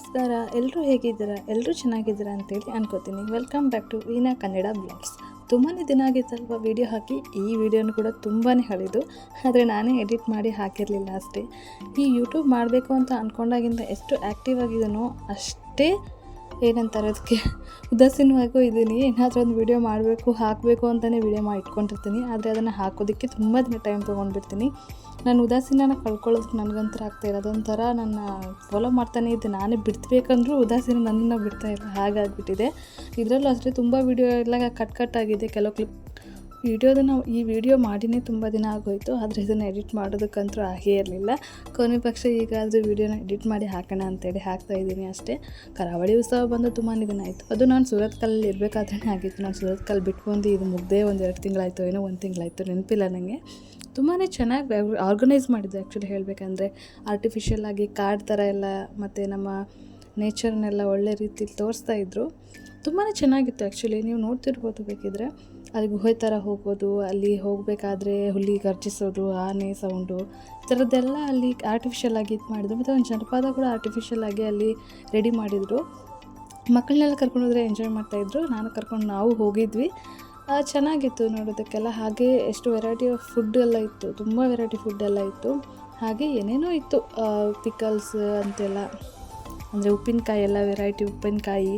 ನಮಸ್ಕಾರ, ಎಲ್ಲರೂ ಹೇಗಿದ್ದೀರಾ? ಎಲ್ಲರೂ ಚೆನ್ನಾಗಿದ್ದೀರಾ ಅಂತೇಳಿ ಅನ್ಕೋತೀನಿ. Welcome back to Veena Kannada blogs. ತುಂಬಾ ದಿನ ಆಗಿತ್ತಲ್ವ ವಿಡಿಯೋ ಹಾಕಿ. ಈ ವಿಡಿಯೋನು ಕೂಡ ತುಂಬಾ ಹಳೆಯದು, ಆದರೆ ನಾನೇ ಎಡಿಟ್ ಮಾಡಿ ಹಾಕಿರಲಿಲ್ಲ ಅಷ್ಟೇ. ಈ ಯೂಟ್ಯೂಬ್ ಮಾಡಬೇಕು ಅಂತ ಅಂದ್ಕೊಂಡಾಗಿಂದ ಎಷ್ಟು ಆ್ಯಕ್ಟಿವ್ ಆಗಿದೆನೋ ಅಷ್ಟೇ ಏನಂತಾರೆ ಅದಕ್ಕೆ ಉದಾಸೀನವಾಗೂ ಇದ್ದೀನಿ. ಏನಾದರೂ ಒಂದು ವಿಡಿಯೋ ಮಾಡಬೇಕು ಹಾಕಬೇಕು ಅಂತಲೇ ವಿಡಿಯೋ ಮಾಡಿ ಇಟ್ಕೊಂಡಿರ್ತೀನಿ, ಆದರೆ ಅದನ್ನು ಹಾಕೋದಕ್ಕೆ ತುಂಬ ದಿನ ಟೈಮ್ ತೊಗೊಂಡ್ಬಿಡ್ತೀನಿ. ನಾನು ಉದಾಸೀನ ಕಳ್ಕೊಳ್ಳೋದಕ್ಕೆ ನನಗಂತರ ಆಗ್ತಾಯಿಲ್ಲ. ಅದೊಂಥರ ನನ್ನ ಫಾಲೋ ಮಾಡ್ತಾನೆ ಇದ್ದೆ. ನಾನೇ ಬಿಡ್ಬೇಕಂದ್ರೂ ಉದಾಸೀನ ನನ್ನನ್ನು ಬಿಡ್ತಾಯಿಲ್ಲ, ಹಾಗಾಗಿಬಿಟ್ಟಿದೆ. ಇದರಲ್ಲೂ ಅಷ್ಟೇ ತುಂಬ ವಿಡಿಯೋ ಎಲ್ಲ ಕಟ್ ಆಗಿದೆ. ಕೆಲವು ಕ್ಲಿಪ್ ಈ ವಿಡಿಯೋ ಮಾಡಿನೇ ತುಂಬ ದಿನ ಆಗೋಯಿತು, ಆದರೆ ಇದನ್ನು ಎಡಿಟ್ ಮಾಡೋದಕ್ಕಂತೂ ಆಗೇ ಇರಲಿಲ್ಲ. ಕೊನೆ ಪಕ್ಷ ಈಗಾದರೂ ವಿಡಿಯೋನ ಎಡಿಟ್ ಮಾಡಿ ಹಾಕೋಣ ಅಂತೇಳಿ ಹಾಕ್ತಾಯಿದ್ದೀನಿ ಅಷ್ಟೇ. ಕರಾವಳಿ ಉತ್ಸವ ಬಂದು ತುಂಬಾ ದಿನ ಆಯಿತು. ಅದು ನಾನು ಸೂರತ್ಕಲ್ಲಲ್ಲಿ ಇರಬೇಕಾದ್ರೇ ಆಗಿತ್ತು. ನಾನು ಸೂರತ್ಕಲ್ ಬಿಟ್ಕೊಂಡು ಇದು ಮುಗ್ದೇ ಒಂದು 2 ತಿಂಗಳಾಯಿತು, ಏನೋ 1 ತಿಂಗಳಾಯಿತು, ನೆನಪಿಲ್ಲ ನನಗೆ. ತುಂಬಾ ಚೆನ್ನಾಗಿ ಆರ್ಗನೈಸ್ ಮಾಡಿದ್ದೆ ಆ್ಯಕ್ಚುಲಿ ಹೇಳಬೇಕಂದ್ರೆ. ಆರ್ಟಿಫಿಷಿಯಲ್ ಆಗಿ ಕಾರ್ಡ್ ಥರ ಎಲ್ಲ ಮತ್ತು ನಮ್ಮ ನೇಚರ್ನೆಲ್ಲ ಒಳ್ಳೆ ರೀತಿಲಿ ತೋರಿಸ್ತಾಯಿದ್ರು. ತುಂಬಾ ಚೆನ್ನಾಗಿತ್ತು ಆ್ಯಕ್ಚುಲಿ. ನೀವು ನೋಡ್ತಿರ್ಬೋದು ಬೇಕಿದ್ರೆ. ಅಲ್ಲಿ ಗುಹೆ ಥರ ಹೋಗೋದು, ಅಲ್ಲಿ ಹೋಗಬೇಕಾದ್ರೆ ಹುಲಿ ಗರ್ಜಿಸೋದು, ಆನೆ ಸೌಂಡು, ಈ ಥರದ್ದೆಲ್ಲ ಅಲ್ಲಿ ಆರ್ಟಿಫಿಷಿಯಲ್ ಆಗಿ ಇದು ಮಾಡಿದ್ರು. ಮತ್ತು ಒಂದು ಜನಪದ ಕೂಡ ಆರ್ಟಿಫಿಷಿಯಲ್ ಆಗಿ ಅಲ್ಲಿ ರೆಡಿ ಮಾಡಿದರು. ಮಕ್ಕಳನ್ನೆಲ್ಲ ಕರ್ಕೊಂಡೋದ್ರೆ ಎಂಜಾಯ್ ಮಾಡ್ತಾಯಿದ್ರು. ನಾವು ಹೋಗಿದ್ವಿ. ಚೆನ್ನಾಗಿತ್ತು ನೋಡೋದಕ್ಕೆಲ್ಲ. ಹಾಗೆ ಎಷ್ಟು ವೆರೈಟಿ ಆಫ್ ಫುಡ್ ಎಲ್ಲ ಇತ್ತು, ತುಂಬ ವೆರೈಟಿ ಫುಡ್ ಎಲ್ಲ ಇತ್ತು. ಹಾಗೆ ಏನೇನೋ ಇತ್ತು, ಪಿಕಲ್ಸ್ ಅಂತೆಲ್ಲ, ಅಂದರೆ ಉಪ್ಪಿನಕಾಯಿ ಎಲ್ಲ ವೆರೈಟಿ ಉಪ್ಪಿನಕಾಯಿ,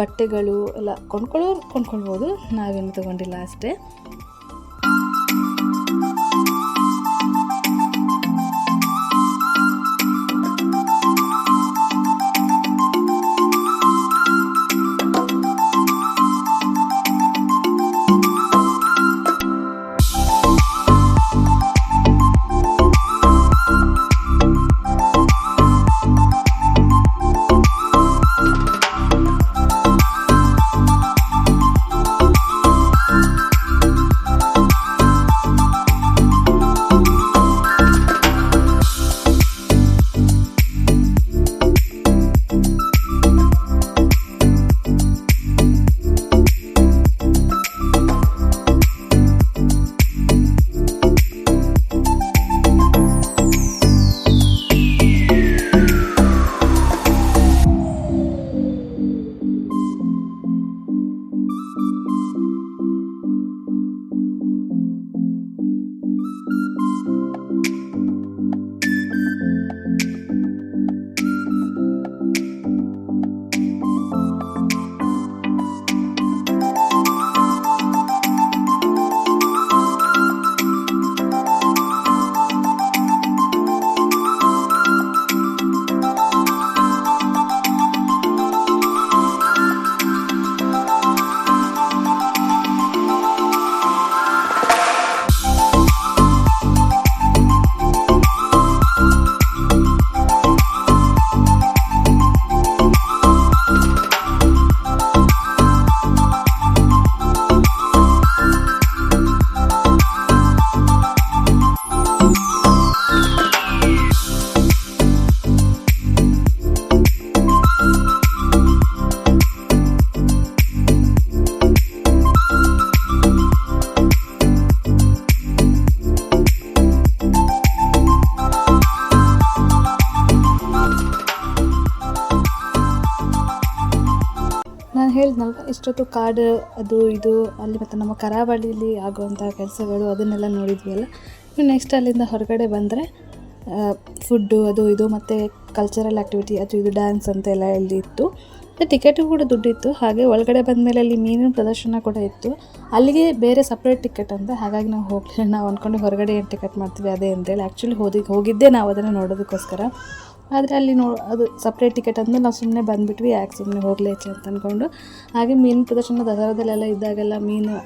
ಬಟ್ಟೆಗಳು ಎಲ್ಲ ಕೊಂಡ್ಕೊಳ್ಬೋದು. ನಾವೇನು ತೊಗೊಂಡಿಲ್ಲ ಅಷ್ಟೇ. ಹೇಳಿದ್ನಲ್ವ, ಇಷ್ಟೊತ್ತು ಕಾಡು ಅದು ಇದು ಅಲ್ಲಿ ಮತ್ತು ನಮ್ಮ ಕರಾವಳಿಲಿ ಆಗುವಂಥ ಕೆಲಸಗಳು ಅದನ್ನೆಲ್ಲ ನೋಡಿದ್ವಿ ಅಲ್ಲ. ನೆಕ್ಸ್ಟ್ ಅಲ್ಲಿಂದ ಹೊರಗಡೆ ಬಂದರೆ ಫುಡ್ಡು ಅದು ಇದು ಮತ್ತು ಕಲ್ಚರಲ್ ಆ್ಯಕ್ಟಿವಿಟಿ ಅದು ಇದು ಡ್ಯಾನ್ಸ್ ಅಂತೆಲ್ಲ ಇಲ್ಲಿ ಇತ್ತು. ಮತ್ತು ಟಿಕೆಟು ಕೂಡ ದುಡ್ಡಿತ್ತು. ಹಾಗೆ ಒಳಗಡೆ ಬಂದಮೇಲೆ ಅಲ್ಲಿ ಮೀನಿನ ಪ್ರದರ್ಶನ ಕೂಡ ಇತ್ತು. ಅಲ್ಲಿಗೆ ಬೇರೆ ಸಪ್ರೇಟ್ ಟಿಕೆಟ್ ಅಂತ, ಹಾಗಾಗಿ ನಾವು ಹೋಗಲಿಲ್ಲ. ನಾವು ಅಂದ್ಕೊಂಡು ಹೊರಗಡೆ ಏನು ಟಿಕೆಟ್ ಮಾಡ್ತೀವಿ ಅದೇ ಅಂತೇಳಿ. ಆ್ಯಕ್ಚುಲಿ ಹೋಗಿದ್ದೆ ನಾವು ಅದನ್ನು ನೋಡೋದಕ್ಕೋಸ್ಕರ. ಆದರೆ ಅಲ್ಲಿ ಅದು ಸಪ್ರೇಟ್ ಟಿಕೆಟ್ ಅಂದಮೇಲೆ ನಾವು ಸುಮ್ಮನೆ ಬಂದುಬಿಟ್ವಿ, ಯಾಕೆ ಸುಮ್ಮನೆ ಹೋಗಲೇಚೆ ಅಂತ ಅಂದ್ಕೊಂಡು. ಹಾಗೆ ಮೀನು ಪ್ರದರ್ಶನ ದಸರಾದಲ್ಲೆಲ್ಲ ಇದ್ದಾಗೆಲ್ಲ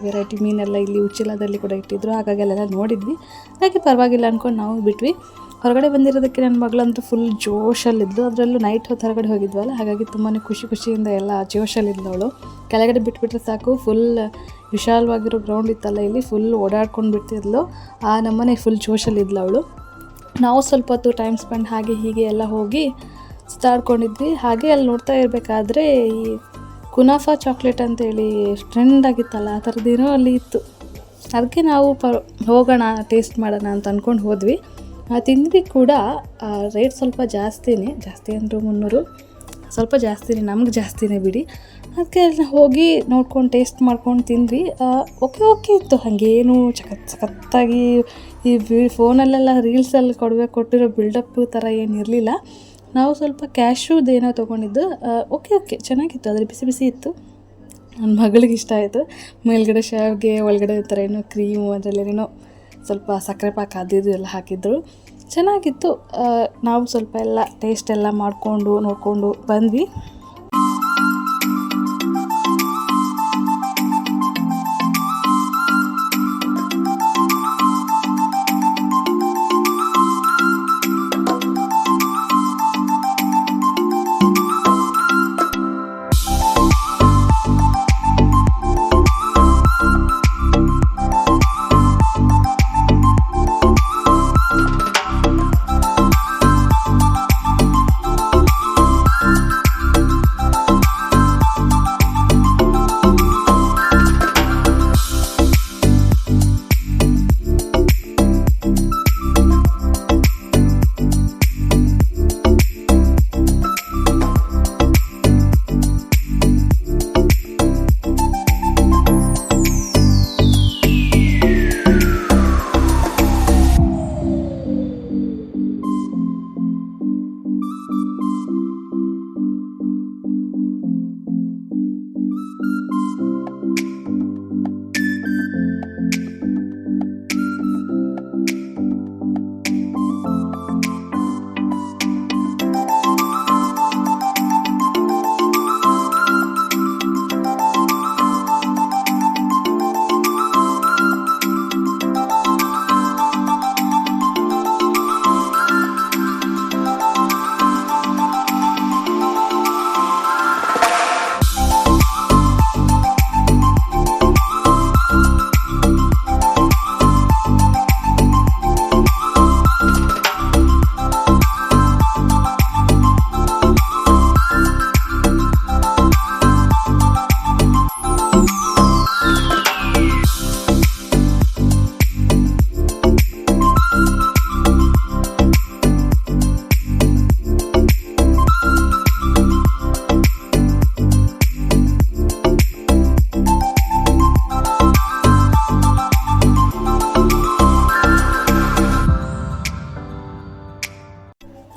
ವೆರೈಟಿ ಮೀನೆಲ್ಲ ಇಲ್ಲಿ ಉಚ್ಚಿಲದಲ್ಲಿ ಕೂಡ ಇಟ್ಟಿದ್ರು. ಹಾಗಾಗಿ ಅಲ್ಲೆಲ್ಲ ನೋಡಿದ್ವಿ. ಹಾಗೆ ಪರವಾಗಿಲ್ಲ ಅಂದ್ಕೊಂಡು ನಾವು ಬಿಟ್ವಿ. ಹೊರಗಡೆ ಬಂದಿರೋದಕ್ಕೆ ನನ್ನ ಮಗಳಂತೂ ಫುಲ್ ಜೋಶಲ್ಲಿದ್ಲು. ಅದರಲ್ಲೂ ನೈಟ್ ಹೊತ್ತು ಹೊರಗಡೆ ಹೋಗಿದ್ವಲ್ಲ, ಹಾಗಾಗಿ ತುಂಬಾ ಖುಷಿಯಿಂದ ಎಲ್ಲ ಜೋಶಲ್ಲಿದ್ಲು ಅವಳು. ಕೆಳಗಡೆ ಬಿಟ್ಬಿಟ್ರೆ ಸಾಕು, ಫುಲ್ ವಿಶಾಲವಾಗಿರೋ ಗ್ರೌಂಡ್ ಇತ್ತಲ್ಲ ಇಲ್ಲಿ, ಫುಲ್ ಓಡಾಡ್ಕೊಂಡು ಬಿಡ್ತಿದ್ಲು. ಆ ನಮ್ಮನೆ ಫುಲ್ ಜೋಶಲ್ಲಿದ್ಲು ಅವಳು. ನಾವು ಸ್ವಲ್ಪ ಹೊತ್ತು ಟೈಮ್ ಸ್ಪೆಂಡ್ ಹಾಗೆ ಹೀಗೆ ಎಲ್ಲ ಹೋಗಿ ಸುತ್ತಾಡ್ಕೊಂಡಿದ್ವಿ. ಹಾಗೆ ಅಲ್ಲಿ ನೋಡ್ತಾ ಇರಬೇಕಾದ್ರೆ ಈ ಕುನಾಫಾ ಚಾಕ್ಲೇಟ್ ಅಂತೇಳಿ ಟ್ರೆಂಡ್ ಆಗಿತ್ತಲ್ಲ, ಆ ಥರದ್ದೇನೋ ಅಲ್ಲಿ ಇತ್ತು. ಅದಕ್ಕೆ ನಾವು ಹೋಗೋಣ ಟೇಸ್ಟ್ ಮಾಡೋಣ ಅಂತ ಅಂದ್ಕೊಂಡು ಹೋದ್ವಿ. ತಿಂದ್ವಿ ಕೂಡ. ರೇಟ್ ಸ್ವಲ್ಪ ಜಾಸ್ತಿ ಅಂದರೆ 300. ಸ್ವಲ್ಪ ಜಾಸ್ತಿನೇ, ನಮ್ಗೆ ಜಾಸ್ತಿನೇ ಬಿಡಿ. ಅದಕ್ಕೆ ಹೋಗಿ ನೋಡ್ಕೊಂಡು ಟೇಸ್ಟ್ ಮಾಡ್ಕೊಂಡು ತಿಂದ್ವಿ. ಓಕೆ ಇತ್ತು, ಹಾಗೇನು ಸಖತ್ತಾಗಿ ಈ ಫೋನಲ್ಲೆಲ್ಲ ರೀಲ್ಸಲ್ಲಿ ಕೊಟ್ಟಿರೋ ಬಿಲ್ಡಪ್ ಥರ ಏನಿರಲಿಲ್ಲ. ನಾವು ಸ್ವಲ್ಪ ಕ್ಯಾಶುದೇನೋ ತೊಗೊಂಡಿದ್ದು. ಓಕೆ ಚೆನ್ನಾಗಿತ್ತು, ಅದ್ರ ಬಿಸಿ ಬಿಸಿ ಇತ್ತು. ನನ್ನ ಮಗಳಿಗೆ ಇಷ್ಟ ಆಯಿತು. ಮೇಲ್ಗಡೆ ಶಾವಿಗೆ, ಒಳಗಡೆ ಥರ ಏನೋ ಕ್ರೀಮು, ಅದರಲ್ಲೇನೋ ಸ್ವಲ್ಪ ಸಕ್ಕರೆ ಪಾಕ ಅದು ಎಲ್ಲ ಹಾಕಿದ್ರು, ಚೆನ್ನಾಗಿತ್ತು. ನಾವು ಸ್ವಲ್ಪ ಎಲ್ಲ ಟೇಸ್ಟ್ ಎಲ್ಲ ಮಾಡಿಕೊಂಡು ನೋಡಿಕೊಂಡು ಬಂದ್ವಿ.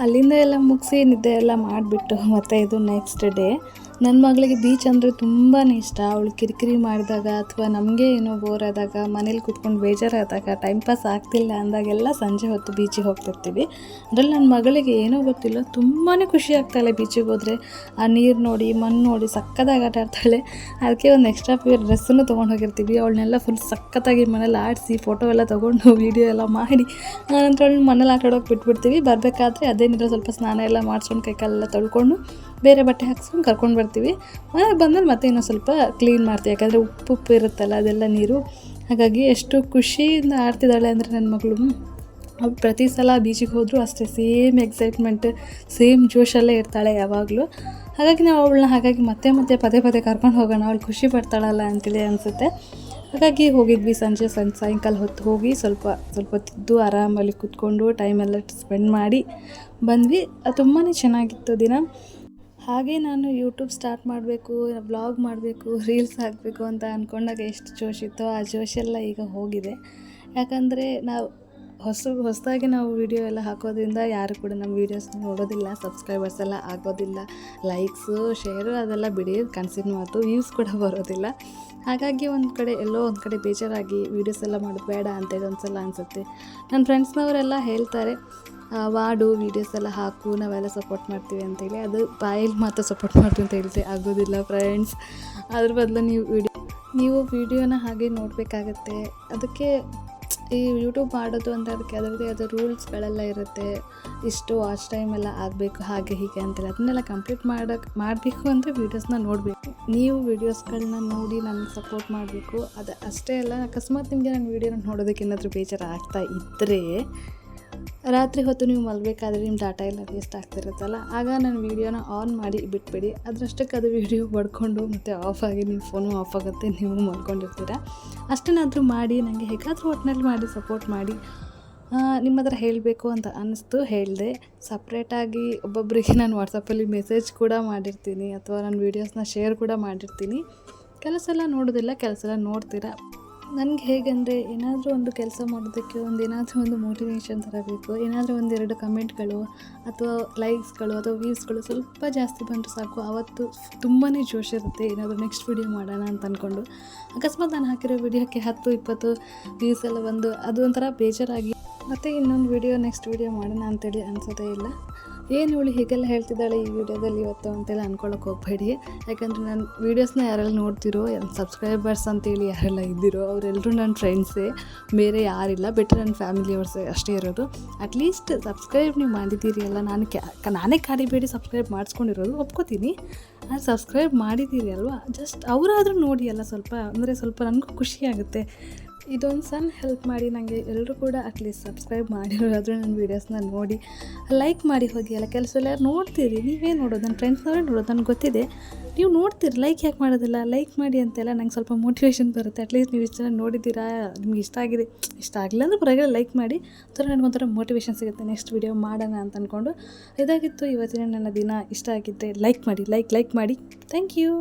ಅಲ್ಲಿಂದ ಎಲ್ಲ ಮುಗಿಸಿ ನಿದ್ದೆ ಎಲ್ಲ ಮಾಡಿಬಿಟ್ಟು ಮತ್ತು ಇದು ನೆಕ್ಸ್ಟ್ ಡೇ. ನನ್ನ ಮಗಳಿಗೆ ಬೀಚ್ ಅಂದರೆ ತುಂಬಾ ಇಷ್ಟ. ಅವಳು ಕಿರಿಕಿರಿ ಮಾಡಿದಾಗ ಅಥವಾ ನಮಗೆ ಏನೋ ಬೋರ್ ಆದಾಗ, ಮನೇಲಿ ಕೂತ್ಕೊಂಡು ಬೇಜಾರಾದಾಗ, ಟೈಮ್ ಪಾಸ್ ಆಗ್ತಿಲ್ಲ ಅಂದಾಗೆಲ್ಲ ಸಂಜೆ ಹೊತ್ತು ಬೀಚಿಗೆ ಹೋಗ್ತಿರ್ತೀವಿ. ಅದರಲ್ಲಿ ನನ್ನ ಮಗಳಿಗೆ ಏನೋ ಗೊತ್ತಿಲ್ಲ, ತುಂಬಾ ಖುಷಿ ಆಗ್ತಾಳೆ ಬೀಚಿಗೆ ಹೋದರೆ. ಆ ನೀರು ನೋಡಿ, ಮಣ್ಣು ನೋಡಿ ಸಕ್ಕತ್ತಾಗಿ ಆಟ ಆಡ್ತಾಳೆ. ಅದಕ್ಕೆ ಒಂದು ಎಕ್ಸ್ಟ್ರಾ ಪ್ಯೂರ್ ಡ್ರೆಸ್ಸನ್ನು ತೊಗೊಂಡು ಹೋಗಿರ್ತೀವಿ. ಅವಳನ್ನೆಲ್ಲ ಫುಲ್ ಸಕ್ಕತ್ತಾಗಿ ಮನೇಲಿ ಆಡಿಸಿ ಫೋಟೋ ಎಲ್ಲ ತೊಗೊಂಡು ವೀಡಿಯೋ ಎಲ್ಲ ಮಾಡಿ ನಂತರ ಅವಳು ಮನೇಲಿ ಆಟ ಆಡೋಕೆ ಬಿಟ್ಬಿಡ್ತೀವಿ. ಬರಬೇಕಾದ್ರೆ ಅದೇನಿಲ್ಲ ಸ್ವಲ್ಪ ಸ್ನಾನ ಎಲ್ಲ ಮಾಡಿಸ್ಕೊಂಡು ಕೈಕಾಲೆಲ್ಲ ತೊಳ್ಕೊಂಡು ಬೇರೆ ಬಟ್ಟೆ ಹಾಕ್ಸ್ಕೊಂಡು ಕರ್ಕೊಂಡು ಬರ್ತೀವಿ. ಮನೆಗೆ ಬಂದಮೇಲೆ ಮತ್ತೆ ಇನ್ನೂ ಸ್ವಲ್ಪ ಕ್ಲೀನ್ ಮಾಡ್ತೀವಿ, ಯಾಕಂದರೆ ಉಪ್ಪು ಇರುತ್ತಲ್ಲ ಅದೆಲ್ಲ ನೀರು. ಹಾಗಾಗಿ ಎಷ್ಟು ಖುಷಿಯಿಂದ ಆಡ್ತಿದ್ದಾಳೆ ಅಂದರೆ ನನ್ನ ಮಗಳು. ಅವಳು ಪ್ರತಿ ಸಲ ಬೀಚಿಗೆ ಹೋದರೂ ಅಷ್ಟೇ ಸೇಮ್ ಎಕ್ಸೈಟ್ಮೆಂಟ್, ಸೇಮ್ ಜೋಶಲ್ಲೇ ಇರ್ತಾಳೆ ಯಾವಾಗಲೂ. ಹಾಗಾಗಿ ನಾವು ಅವಳನ್ನ ಮತ್ತೆ ಪದೇ ಕರ್ಕೊಂಡು ಹೋಗೋಣ, ಅವಳು ಖುಷಿ ಪಡ್ತಾಳಲ್ಲ ಅಂತೇಳಿ ಅನಿಸುತ್ತೆ. ಹಾಗಾಗಿ ಹೋಗಿದ್ವಿ. ಸಾಯಂಕಾಲ ಹೊತ್ತು ಹೋಗಿ ಸ್ವಲ್ಪ ಹೊತ್ತಿದ್ದು ಆರಾಮಲ್ಲಿ ಕೂತ್ಕೊಂಡು ಟೈಮೆಲ್ಲ ಸ್ಪೆಂಡ್ ಮಾಡಿ ಬಂದ್ವಿ. ತುಂಬಾ ಚೆನ್ನಾಗಿತ್ತು ದಿನ. ಹಾಗೆ ನಾನು ಯೂಟ್ಯೂಬ್ ಸ್ಟಾರ್ಟ್ ಮಾಡಬೇಕು, ವ್ಲಾಗ್ ಮಾಡಬೇಕು, ರೀಲ್ಸ್ ಹಾಕಬೇಕು ಅಂತ ಅಂದ್ಕೊಂಡಾಗ ಎಷ್ಟು ಜೋಶಿತ್ತೋ ಆ ಜೋಶೆಲ್ಲ ಈಗ ಹೋಗಿದೆ. ಯಾಕಂದರೆ ನಾವು ಹೊಸದಾಗಿ ನಾವು ವೀಡಿಯೋ ಎಲ್ಲ ಹಾಕೋದ್ರಿಂದ ಯಾರು ಕೂಡ ನಮ್ಮ ವೀಡಿಯೋಸ್ನ ನೋಡೋದಿಲ್ಲ, ಸಬ್ಸ್ಕ್ರೈಬರ್ಸ್ ಎಲ್ಲ ಆಗೋದಿಲ್ಲ, ಲೈಕ್ಸು ಶೇರು ಅದೆಲ್ಲ ಬಿಡಿ, ಕನಸಿನ ಮಾತು, ವ್ಯೂಸ್ ಕೂಡ ಬರೋದಿಲ್ಲ. ಹಾಗಾಗಿ ಎಲ್ಲೋ ಒಂದು ಕಡೆ ಬೇಜಾರಾಗಿ ವೀಡಿಯೋಸ್ ಎಲ್ಲ ಮಾಡೋದು ಬೇಡ ಅಂತೇಳಿ ಒಂದು ಸಲ ಅನಿಸುತ್ತೆ. ನನ್ನ ಫ್ರೆಂಡ್ಸ್ನವರೆಲ್ಲ ಹೇಳ್ತಾರೆ, ವಾಡು ವೀಡಿಯೋಸ್ ಎಲ್ಲ ಹಾಕು, ನಾವೆಲ್ಲ ಸಪೋರ್ಟ್ ಮಾಡ್ತೀವಿ ಅಂತೇಳಿ. ಅದು ಬಾಯಲ್ಲಿ ಮಾತ್ರ ಸಪೋರ್ಟ್ ಮಾಡ್ತೀವಿ ಅಂತ ಹೇಳ್ತೀವಿ, ಆಗೋದಿಲ್ಲ ಫ್ರೆಂಡ್ಸ್. ಅದ್ರ ಬದಲು ನೀವು ವೀಡಿಯೋನ ಹಾಗೆ ನೋಡಬೇಕಾಗತ್ತೆ. ಅದಕ್ಕೆ ಈ ಯೂಟ್ಯೂಬ್ ಮಾಡೋದು ಅಂತ ಅದಕ್ಕೆ ಅದರದ್ದೇ ಆದ ರೂಲ್ಸ್ಗಳೆಲ್ಲ ಇರುತ್ತೆ. ಇಷ್ಟು ವಾಚ್ ಟೈಮ್ ಎಲ್ಲ ಆಗಬೇಕು, ಹಾಗೆ ಹೀಗೆ ಅಂತೇಳಿ ಅದನ್ನೆಲ್ಲ ಕಂಪ್ಲೀಟ್ ಮಾಡಬೇಕು ಅಂದರೆ ವೀಡಿಯೋಸ್ನ ನೋಡಬೇಕು. ನೀವು ವೀಡಿಯೋಸ್ಗಳನ್ನ ನೋಡಿ ನನಗೆ ಸಪೋರ್ಟ್ ಮಾಡಬೇಕು. ಅದು ಅಷ್ಟೇ ಅಲ್ಲ, ಅಕಸ್ಮಾತ್ ನಿಮಗೆ ನನ್ನ ವೀಡಿಯೋನ ನೋಡೋದಕ್ಕೆ ಏನಾದರೂ ಬೇಜಾರು ಆಗ್ತಾ ಇದ್ದರೆ, ರಾತ್ರಿ ಹೊತ್ತು ನೀವು ಮಲಗಬೇಕಾದ್ರೆ ನಿಮ್ಮ ಡಾಟಾ ಎಲ್ಲ ವೇಸ್ಟ್ ಆಗ್ತಿರುತ್ತಲ್ಲ, ಆಗ ನನ್ನ ವೀಡಿಯೋನ ಆನ್ ಮಾಡಿ ಬಿಟ್ಬಿಡಿ. ಅದರಷ್ಟಕ್ಕೆ ಅದು ವೀಡಿಯೋ ಬಡ್ಕೊಂಡು ಮತ್ತು ಆಫ್ ಆಗಿ ನಿಮ್ಮ ಫೋನು ಆಫ್ ಆಗುತ್ತೆ, ನೀವು ಮಲ್ಕೊಂಡಿರ್ತೀರ. ಅಷ್ಟೇನಾದರೂ ಮಾಡಿ ನನಗೆ ಹೇಗಾದರೂ ಒಟ್ಟಿನಲ್ಲಿ ಮಾಡಿ ಸಪೋರ್ಟ್ ಮಾಡಿ. ನಿಮ್ಮ ಹತ್ರ ಹೇಳಬೇಕು ಅಂತ ಅನ್ನಿಸ್ತು, ಹೇಳಿದೆ. ಸಪ್ರೇಟಾಗಿ ಒಬ್ಬೊಬ್ಬರಿಗೆ ನಾನು ವಾಟ್ಸಪ್ಪಲ್ಲಿ ಮೆಸೇಜ್ ಕೂಡ ಮಾಡಿರ್ತೀನಿ ಅಥವಾ ನನ್ನ ವೀಡಿಯೋಸ್ನ ಶೇರ್ ಕೂಡ ಮಾಡಿರ್ತೀನಿ. ಕೆಲವು ಸಲ ನೋಡೋದಿಲ್ಲ, ಕೆಲವು ಸಲ ನೋಡ್ತೀರಾ. ನನಗೆ ಹೇಗೆಂದರೆ ಏನಾದರೂ ಒಂದು ಕೆಲಸ ಮಾಡೋದಕ್ಕೆ ಏನಾದರೂ ಒಂದು ಮೋಟಿವೇಶನ್ ಥರ ಬೇಕು. ಏನಾದರೂ ಒಂದೆರಡು ಕಮೆಂಟ್ಗಳು ಅಥವಾ ಲೈಕ್ಸ್ಗಳು ಅಥವಾ ವ್ಯೂಸ್ಗಳು ಸ್ವಲ್ಪ ಜಾಸ್ತಿ ಬಂದರೆ ಸಾಕು, ಆವತ್ತು ತುಂಬಾ ಜೋಶ್ ಇರುತ್ತೆ ಏನಾದರೂ ನೆಕ್ಸ್ಟ್ ವೀಡಿಯೋ ಮಾಡೋಣ ಅಂತ ಅಂದ್ಕೊಂಡು. ಅಕಸ್ಮಾತ್ ನಾನು ಹಾಕಿರೋ ವೀಡಿಯೋಕ್ಕೆ 10-20 ವ್ಯೂಸ್ ಎಲ್ಲ ಬಂದು ಅದು ಒಂಥರ ಬೇಜಾರಾಗಿ ಮತ್ತು ಇನ್ನೊಂದು ವೀಡಿಯೋ ನೆಕ್ಸ್ಟ್ ವೀಡಿಯೋ ಮಾಡೋಣ ಅಂತೇಳಿ ಅನಿಸೋದೇ ಇಲ್ಲ. ಏನು ಇವಳು ಹೀಗೆಲ್ಲ ಹೇಳ್ತಿದ್ದಾಳೆ ಈ ವಿಡಿಯೋದಲ್ಲಿ ಇವತ್ತು ಅಂತೆಲ್ಲ ಅಂದ್ಕೊಳ್ಳೋಕೆ ಹೋಗಬೇಡಿ. ಯಾಕಂದರೆ ನನ್ನ ವೀಡಿಯೋಸ್ನ ಯಾರೆಲ್ಲ ನೋಡ್ತಿರೋ, ಸಬ್ಸ್ಕ್ರೈಬರ್ಸ್ ಅಂತೇಳಿ ಯಾರೆಲ್ಲ ಇದ್ದಿರೋ ಅವರೆಲ್ಲರೂ ನನ್ನ ಫ್ರೆಂಡ್ಸೇ, ಬೇರೆ ಯಾರಿಲ್ಲ. ಬೆಟರ್ ನನ್ನ ಫ್ಯಾಮಿಲಿಯವ್ರಸೇ ಅಷ್ಟೇ ಇರೋದು. ಅಟ್ಲೀಸ್ಟ್ ಸಬ್ಸ್ಕ್ರೈಬ್ ನೀವು ಮಾಡಿದ್ದೀರಿ ಅಲ್ಲ, ನಾನೇ ಕಾಡಿಬೇಡಿ ಸಬ್ಸ್ಕ್ರೈಬ್ ಮಾಡಿಸ್ಕೊಂಡಿರೋದು ಒಪ್ಕೋತೀನಿ. ಆದರೆ ಸಬ್ಸ್ಕ್ರೈಬ್ ಮಾಡಿದ್ದೀರಿ ಅಲ್ವಾ, ಜಸ್ಟ್ ಅವರಾದರೂ ನೋಡಿ ಅಲ್ಲ, ಸ್ವಲ್ಪ ನನಗೂ ಖುಷಿಯಾಗುತ್ತೆ. ಇದೊಂದು ಸಣ್ಣ ಹೆಲ್ಪ್ ಮಾಡಿ ನನಗೆ. ಎಲ್ಲರೂ ಕೂಡ ಅಟ್ಲೀಸ್ಟ್ ಸಬ್ಸ್ಕ್ರೈಬ್ ಮಾಡಿರೋದಾದರೂ ನನ್ನ ವೀಡಿಯೋಸ್ನ ನೋಡಿ ಲೈಕ್ ಮಾಡಿ ಹೋಗಿ ಅಲ್ಲ. ಕೆಲಸ ಎಲ್ಲ ನೋಡ್ತೀರಿ, ನೀವೇ ನೋಡೋದು, ನನ್ನ ಫ್ರೆಂಡ್ಸ್ನವರೇ ನೋಡೋದು, ನನಗೆ ಗೊತ್ತಿದೆ. ನೀವು ನೋಡ್ತೀರಿ, ಲೈಕ್ ಯಾಕೆ ಮಾಡೋದಿಲ್ಲ? ಲೈಕ್ ಮಾಡಿ ಅಂತೆಲ್ಲ ನಂಗೆ ಸ್ವಲ್ಪ ಮೋಟಿವೇಶನ್ ಬರುತ್ತೆ. ಅಟ್ಲೀಸ್ಟ್ ನೀವು ಇಷ್ಟು ಜನ ನೋಡಿದ್ದೀರಾ, ನಿಮ್ಗೆ ಇಷ್ಟ ಆಗಿದೆ, ಇಷ್ಟ ಆಗಿಲ್ಲ ಅಂದ್ರೆ ಪರವಾಗಿಲ್ಲ, ಲೈಕ್ ಮಾಡಿ. ಒಂಥರ ನನಗೊಂಥರ ಮೋಟಿವೇಶನ್ ಸಿಗುತ್ತೆ ನೆಕ್ಸ್ಟ್ ವೀಡಿಯೋ ಮಾಡೋಣ ಅಂತ ಅಂದ್ಕೊಂಡು. ಇದಾಗಿತ್ತು ಇವತ್ತಿನ ನನ್ನ ದಿನ. ಇಷ್ಟ ಆಗಿದ್ದರೆ ಲೈಕ್ ಮಾಡಿ. Thank you.